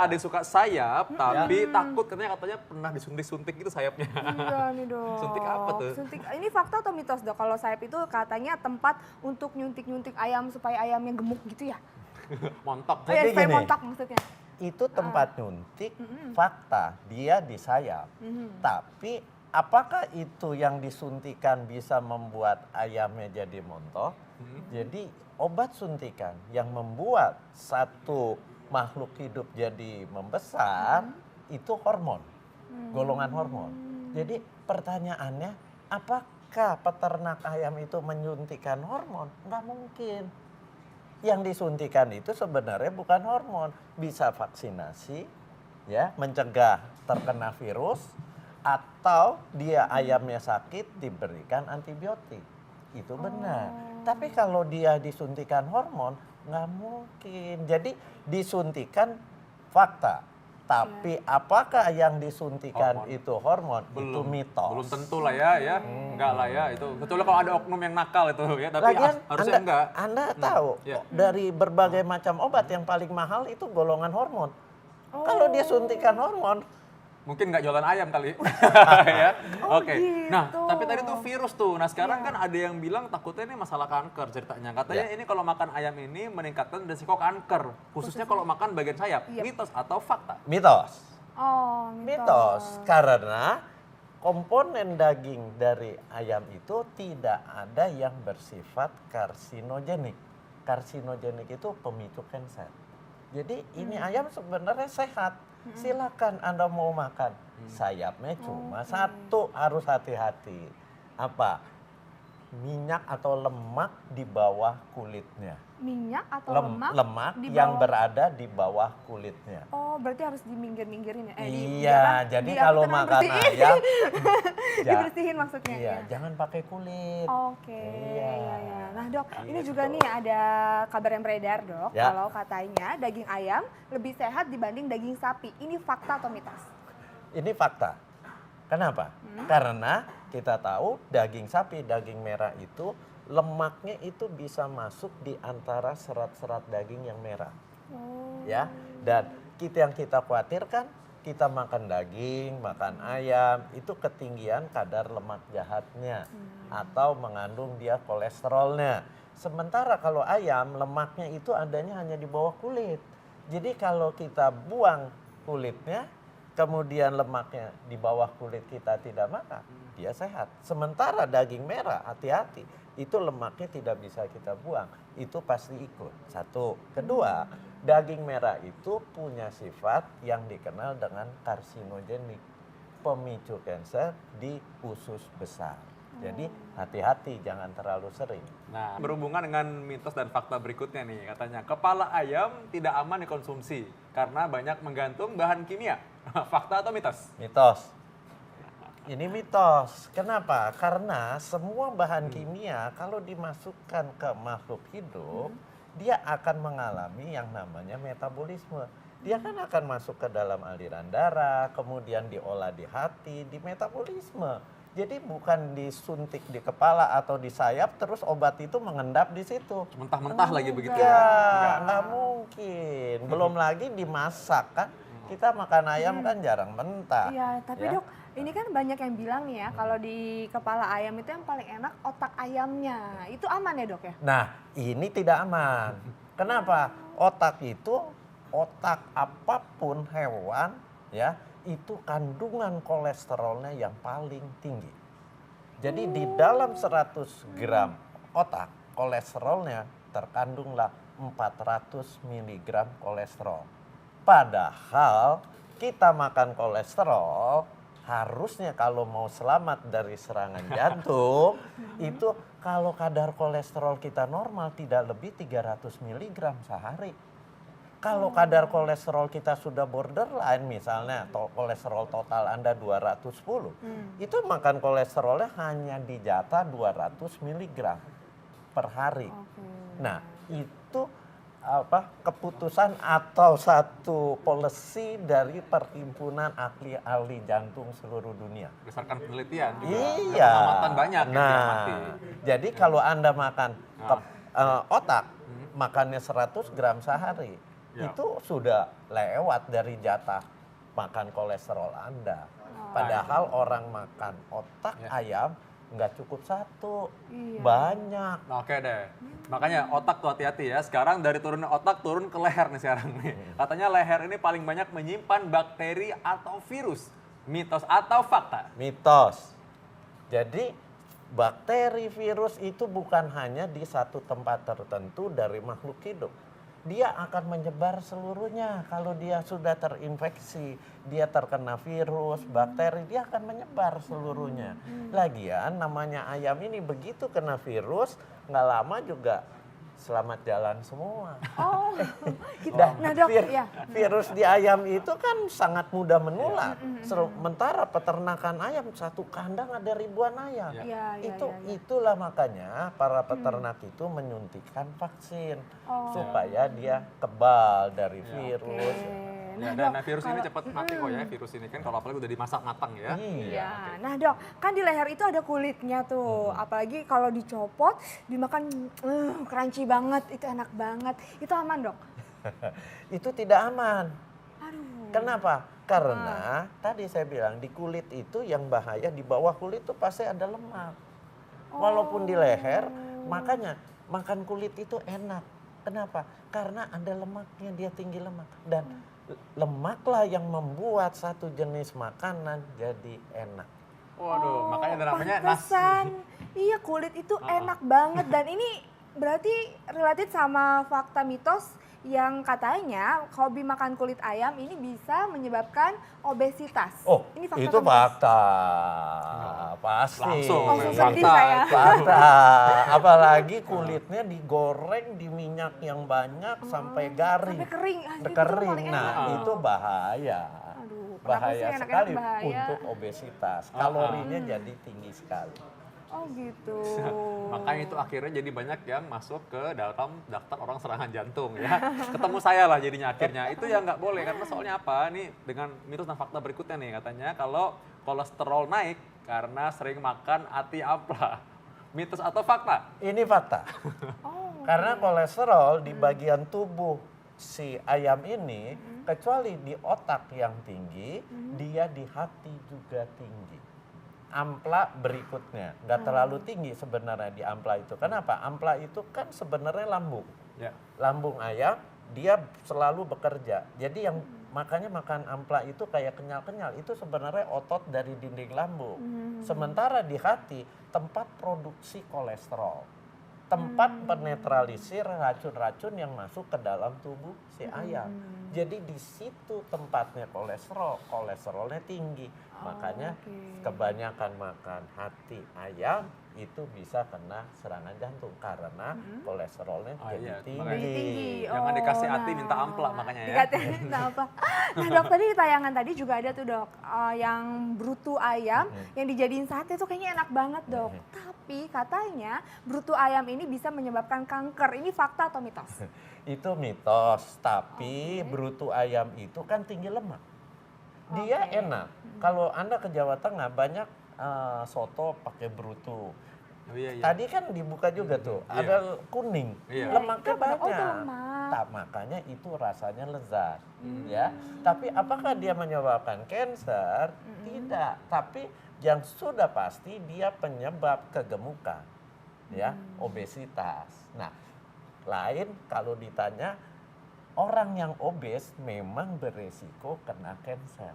ada yang suka sayap, tapi takut katanya pernah disuntik-suntik gitu sayapnya. Iya nih dok. Suntik apa tuh? Suntik, ini fakta atau mitos dok? Kalau sayap itu katanya tempat untuk nyuntik-nyuntik ayam supaya ayamnya gemuk gitu ya? Montok. Oh ya, Jadi supaya gini. montak maksudnya. Itu tempat nyuntik, fakta, dia di sayap. Tapi apakah itu yang disuntikan bisa membuat ayamnya jadi montok? Jadi obat suntikan yang membuat satu makhluk hidup jadi membesar, itu hormon, golongan hormon. Jadi pertanyaannya, apakah peternak ayam itu menyuntikan hormon? Nggak mungkin. Yang disuntikan itu sebenarnya bukan hormon, bisa vaksinasi, ya, mencegah terkena virus, atau dia ayamnya sakit diberikan antibiotik. Itu benar. Tapi kalau dia disuntikan hormon, nggak mungkin. Jadi disuntikan fakta. Tapi apakah yang disuntikan Hormon. itu hormon? Itu mitos. Belum tentu lah ya. Enggak lah ya itu. Kecuali kalau ada oknum yang nakal itu ya, tapi Lagian harusnya enggak. Anda tahu ya. dari berbagai macam obat yang paling mahal itu golongan hormon. Kalau dia suntikan hormon, Mungkin nggak jualan ayam kali. Ya. Oke. gitu. Nah, tapi tadi tuh virus tuh. Nah, sekarang kan ada yang bilang takutnya ini masalah kanker ceritanya. Katanya ini kalau makan ayam ini meningkatkan risiko kanker, khususnya kalau makan bagian sayap. Iya. Mitos atau fakta? mitos. Oh, Mitos karena komponen daging dari ayam itu tidak ada yang bersifat karsinogenik. Karsinogenik itu pemicu kanker. Jadi ini ayam sebenarnya sehat. Silakan Anda mau makan. Sayapnya cuma satu, harus hati-hati. Apa? Minyak atau lemak di bawah kulitnya. minyak atau lemak di yang bawah- berada di bawah kulitnya. Oh, berarti harus diminggirin ya? Iya, jadi kalau makan ayam, dibersihin maksudnya. iya, ya. jangan pakai kulit. Oke, Iya. iya. Nah dok, ini Gitu. juga nih ada kabar yang beredar dok, Ya. kalau katanya daging ayam lebih sehat dibanding daging sapi. Ini fakta atau mitos? Ini fakta. Kenapa? Karena kita tahu daging sapi, daging merah itu lemaknya itu bisa masuk di antara serat-serat daging yang merah. Oh. Ya, dan yang kita khawatirkan, kita makan daging, makan ayam, itu ketinggian kadar lemak jahatnya atau mengandung dia kolesterolnya. Sementara kalau ayam, lemaknya itu adanya hanya di bawah kulit. Jadi kalau kita buang kulitnya, kemudian lemaknya di bawah kulit kita tidak makan, dia sehat. Sementara daging merah, hati-hati, itu lemaknya tidak bisa kita buang, itu pasti ikut. Satu. Kedua, daging merah itu punya sifat yang dikenal dengan karsinogenik, pemicu kanker di usus besar. Jadi hati-hati, jangan terlalu sering. Nah, berhubungan dengan mitos dan fakta berikutnya nih, katanya kepala ayam tidak aman dikonsumsi karena banyak menggantung bahan kimia. Fakta atau mitos? Mitos. Ini mitos. Kenapa? Karena semua bahan kimia kalau dimasukkan ke makhluk hidup, dia akan mengalami yang namanya metabolisme. Dia kan akan masuk ke dalam aliran darah, kemudian diolah di hati, di metabolisme. Jadi bukan disuntik di kepala atau di sayap, terus obat itu mengendap di situ. Mentah-mentah lagi begitu Ya, ya? nggak mungkin. Belum lagi dimasak kan. Kita makan ayam kan jarang mentah. Iya, tapi ya. dok, ini kan banyak yang bilang nih ya, kalau di kepala ayam itu yang paling enak otak ayamnya. Itu aman ya dok ya? Nah, ini tidak aman. Kenapa? Otak itu, otak apapun hewan, ya, itu kandungan kolesterolnya yang paling tinggi. Jadi di dalam 100 gram otak, kolesterolnya terkandunglah 400 miligram kolesterol. Padahal kita makan kolesterol, harusnya kalau mau selamat dari serangan jantung, itu kalau kadar kolesterol kita normal tidak lebih 300 miligram sehari. Kalau kadar kolesterol kita sudah borderline, misalnya kolesterol total Anda 210, itu makan kolesterolnya hanya dijatah 200 miligram per hari. Nah, itu keputusan atau satu policy dari Perhimpunan Ahli Jantung seluruh dunia. Berdasarkan penelitian juga. Iya. Pengamatan banyak yang diamati. Jadi kalau Anda makan otak, makannya 100 gram sehari. Ya. itu sudah lewat dari jatah makan kolesterol Anda. Padahal orang makan otak ayam nggak cukup satu, Iya. banyak. Nah, oke deh. Makanya otak tuh hati-hati ya. Sekarang dari turunnya otak turun ke leher nih sekarang nih. Katanya leher ini paling banyak menyimpan bakteri atau virus. Mitos atau fakta? Mitos. Jadi bakteri virus itu bukan hanya di satu tempat tertentu dari makhluk hidup. Dia akan menyebar seluruhnya. Kalau dia sudah terinfeksi, dia terkena virus, bakteri, dia akan menyebar seluruhnya. Lagian namanya ayam ini begitu kena virus, nggak lama juga selamat jalan semua. Oh, gitu. Dan Nah dok, ya. virus di ayam itu kan sangat mudah menular. Sementara peternakan ayam satu kandang ada ribuan ayam. Iya, iya, iya, iya. Itulah makanya para peternak itu menyuntikkan vaksin Oh. supaya dia kebal dari virus. Ya, dan virus ini cepat mati kok ya, virus ini kan kalau apalagi udah dimasak matang ya. Iya. Nah dok, kan di leher itu ada kulitnya tuh. Apalagi kalau dicopot, dimakan crunchy banget, itu enak banget. Itu aman dok? Itu tidak aman. Aduh. Kenapa? Karena tadi saya bilang di kulit itu yang bahaya, di bawah kulit itu pasti ada lemak. Walaupun di leher, makanya makan kulit itu enak. Kenapa? Karena ada lemaknya, dia tinggi lemak. Dan lemaklah yang membuat satu jenis makanan jadi enak. Waduh, makanya ada namanya nasi. Pantesan. Iya, kulit itu enak banget. Dan ini berarti related sama fakta mitos yang katanya hobi makan kulit ayam ini bisa menyebabkan obesitas. Oh, ini fakta itu atau mitos? fakta. Pasti. Langsung. Langsung fakta. sedih saya. Fakta. Apalagi kulitnya digoreng di minyak yang banyak sampai garing. Sampai kering. Ah, itu Kering. paling Nah, enak. itu bahaya. Aduh, kenapa sih Bahaya enak-enak sekali bahaya? untuk obesitas. Kalorinya jadi tinggi sekali. Oh gitu. Makanya itu akhirnya jadi banyak yang masuk ke dalam daftar orang serangan jantung ya. Ketemu saya lah jadinya akhirnya. Itu yang nggak boleh karena soalnya apa? Nih dengan mitos dan fakta berikutnya nih katanya kalau kolesterol naik karena sering makan ati ampla. Mitos atau fakta? Ini fakta. Oh. Karena kolesterol di bagian tubuh si ayam ini, kecuali di otak yang tinggi, dia di hati juga tinggi. Ampla berikutnya, nggak terlalu tinggi sebenarnya di ampla itu. Kenapa? Ampla itu kan sebenarnya lambung. Ya. Lambung ayam, dia selalu bekerja. Jadi yang makanya makan ampla itu kayak kenyal-kenyal, itu sebenarnya otot dari dinding lambung. Sementara di hati, tempat produksi kolesterol. Tempat penetralisir racun-racun yang masuk ke dalam tubuh si ayam. Jadi di situ tempatnya kolesterolnya tinggi. Makanya kebanyakan makan hati ayam itu bisa kena serangan jantung karena kolesterolnya jadi iya, tinggi. makanya. Tinggi. Jangan dikasih hati, nah. minta ampla makanya ya. Dikasih minta apa? Nah dok, tadi di tayangan tadi juga ada tuh dok, yang brutu ayam yang dijadiin sate tuh kayaknya enak banget dok. Tapi katanya brutu ayam ini bisa menyebabkan kanker. Ini fakta atau mitos? Itu mitos, tapi brutu ayam itu kan tinggi lemak. Dia enak. Kalau Anda ke Jawa Tengah banyak soto pakai brutu. Oh, iya, iya. Tadi kan dibuka juga tuh, Iya. ada kuning, Iya. lemaknya Oh, itu banyak. lemak. Makanya itu rasanya lezat, ya. Tapi apakah dia menyebabkan kanker? Tidak. Tapi yang sudah pasti dia penyebab kegemukan, ya, obesitas. Nah, lain kalau ditanya orang yang obes memang beresiko kena kanker.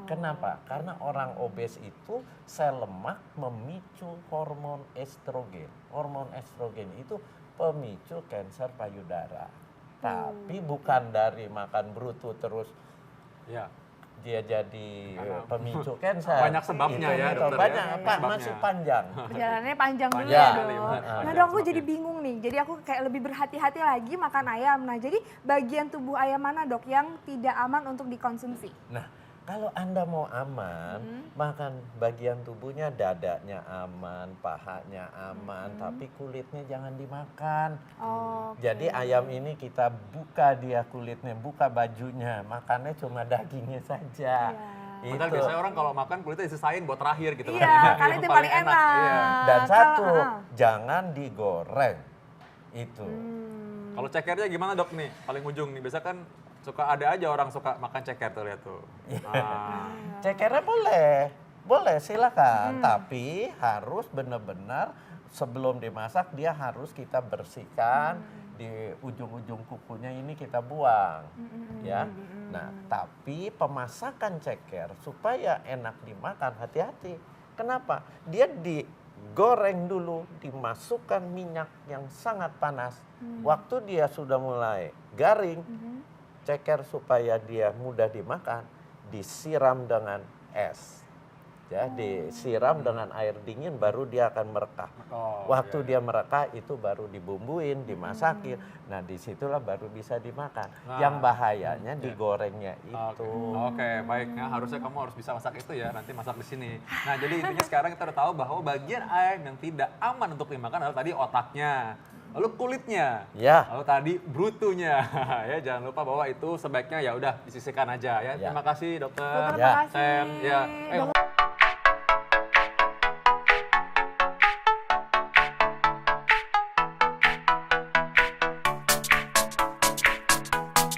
Kenapa? Karena orang obes itu sel lemak memicu hormon estrogen. Hormon estrogen itu pemicu kanker payudara. Tapi bukan dari makan brutu terus Ya. dia jadi Karena pemicu kanker. banyak sebabnya ya, Itu dokter, ya. banyak, Pak, Sebabnya. masih panjang. Perjalanannya panjang dulu Panjang ya kali, dok. benar. Nah Panjang dok, aku sebabnya. jadi bingung nih. Jadi aku kayak lebih berhati-hati lagi makan ayam. Nah jadi bagian tubuh ayam mana dok yang tidak aman untuk dikonsumsi? Nah, kalau Anda mau aman, makan bagian tubuhnya, dadanya aman, pahanya aman, tapi kulitnya jangan dimakan. Oh, Jadi ayam ini kita buka dia kulitnya, buka bajunya, makannya cuma dagingnya saja. Iya. Padahal biasanya orang kalau makan kulitnya disisain buat terakhir gitu kan. Iya, karena Yang itu paling enak. Iya. Dan Kalau- satu, jangan digoreng. Itu. Kalau cekernya gimana dok nih? Paling ujung nih, biasa kan suka ada aja orang suka makan ceker tuh, lihat tuh. Ah. Cekernya boleh silakan. Tapi harus benar-benar sebelum dimasak dia harus kita bersihkan. Di ujung-ujung kukunya ini kita buang, ya. Nah, tapi pemasakan ceker supaya enak dimakan, hati-hati. Kenapa? Dia digoreng dulu, dimasukkan minyak yang sangat panas. Waktu dia sudah mulai garing, ceker supaya dia mudah dimakan, disiram dengan es. Ya, disiram dengan air dingin baru dia akan merekah. Waktu dia merekah itu baru dibumbuin, dimasakin. Nah, disitulah baru bisa dimakan. Yang bahayanya digorengnya itu. Oke, baik. Nah, harusnya kamu harus bisa masak itu ya, nanti masak di sini. Nah, jadi intinya sekarang kita udah tahu bahwa bagian ayam yang tidak aman untuk dimakan adalah tadi otaknya, lalu kulitnya, Ya. lalu tadi brutunya. Ya, jangan lupa bahwa itu sebaiknya ya udah disisihkan aja ya. Ya. Terima kasih dokter. Dokter, Ya. makasih. Sam, ya.